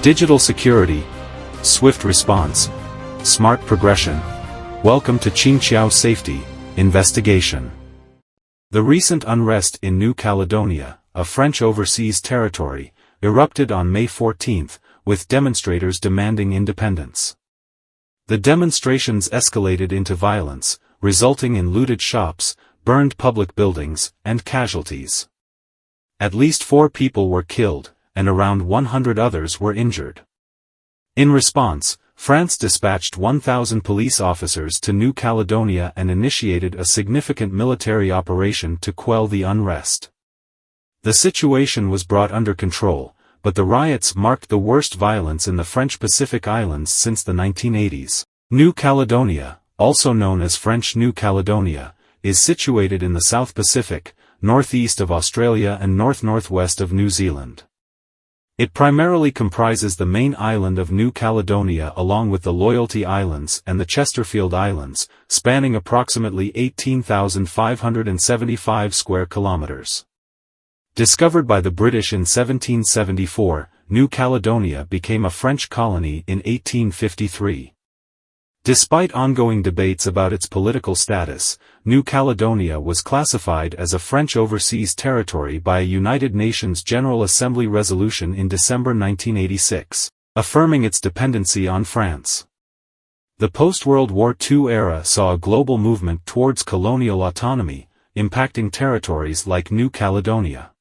Digital security, swift response, smart progression. Welcome to Qingqiao Safety Investigation. The recent unrest in New Caledonia, a French overseas territory, erupted on May 14, with demonstrators demanding independence. The demonstrations escalated into violence, resulting in looted shops, burned public buildings, and casualties. At least 4 people were killed, and around 100 others were injured. In response, France dispatched 1,000 police officers to New Caledonia and initiated a significant military operation to quell the unrest. The situation was brought under control, but the riots marked the worst violence in the French Pacific Islands since the 1980s. New Caledonia, also known as French New Caledonia, is situated in the South Pacific, northeast of Australia and north-northwest of New Zealand. It primarily comprises the main island of New Caledonia along with the Loyalty Islands and the Chesterfield Islands, spanning approximately 18,575 square kilometers. Discovered by the British in 1774, New Caledonia became a French colony in 1853. Despite ongoing debates about its political status, New Caledonia was classified as a French overseas territory by a United Nations General Assembly resolution in December 1986, affirming its dependency on France. The post-World War II era saw a global movement towards colonial autonomy, impacting territories like New Caledonia.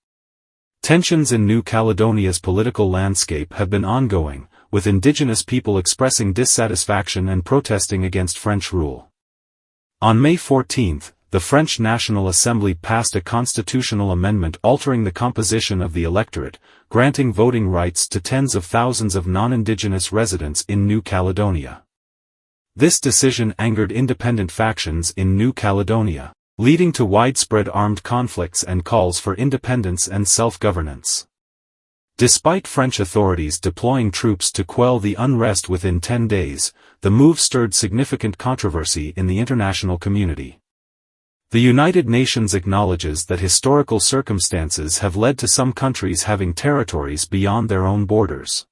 Tensions in New Caledonia's political landscape have been ongoing, with indigenous people expressing dissatisfaction and protesting against French rule. On May 14, the French National Assembly passed a constitutional amendment altering the composition of the electorate, granting voting rights to tens of thousands of non-indigenous residents in New Caledonia. This decision angered independent factions in New Caledonia, leading to widespread armed conflicts and calls for independence and self-governance. Despite French authorities deploying troops to quell the unrest within 10 days, the move stirred significant controversy in the international community. The United Nations acknowledges that historical circumstances have led to some countries having territories beyond their own borders.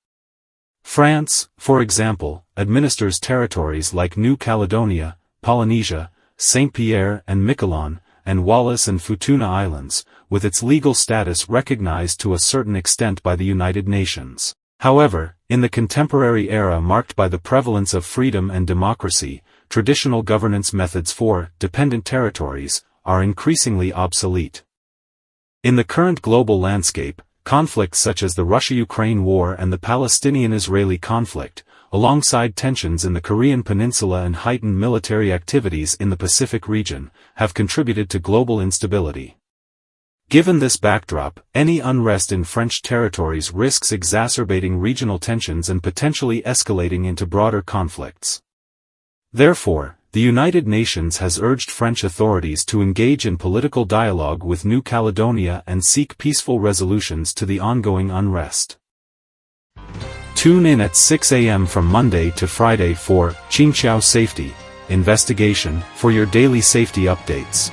France, for example, administers territories like New Caledonia, Polynesia, Saint Pierre and Miquelon, and Wallis and Futuna Islands, with its legal status recognized to a certain extent by the United Nations. However, in the contemporary era marked by the prevalence of freedom and democracy, traditional governance methods for dependent territories are increasingly obsolete. In the current global landscape, conflicts such as the Russia-Ukraine war and the Palestinian-Israeli conflict, alongside tensions in the Korean Peninsula and heightened military activities in the Pacific region, have contributed to global instability. Given this backdrop, any unrest in French territories risks exacerbating regional tensions and potentially escalating into broader conflicts. Therefore, the United Nations has urged French authorities to engage in political dialogue with New Caledonia and seek peaceful resolutions to the ongoing unrest. Tune in at 6 a.m. from Monday to Friday for Qingqiao Safety Investigation for your daily safety updates.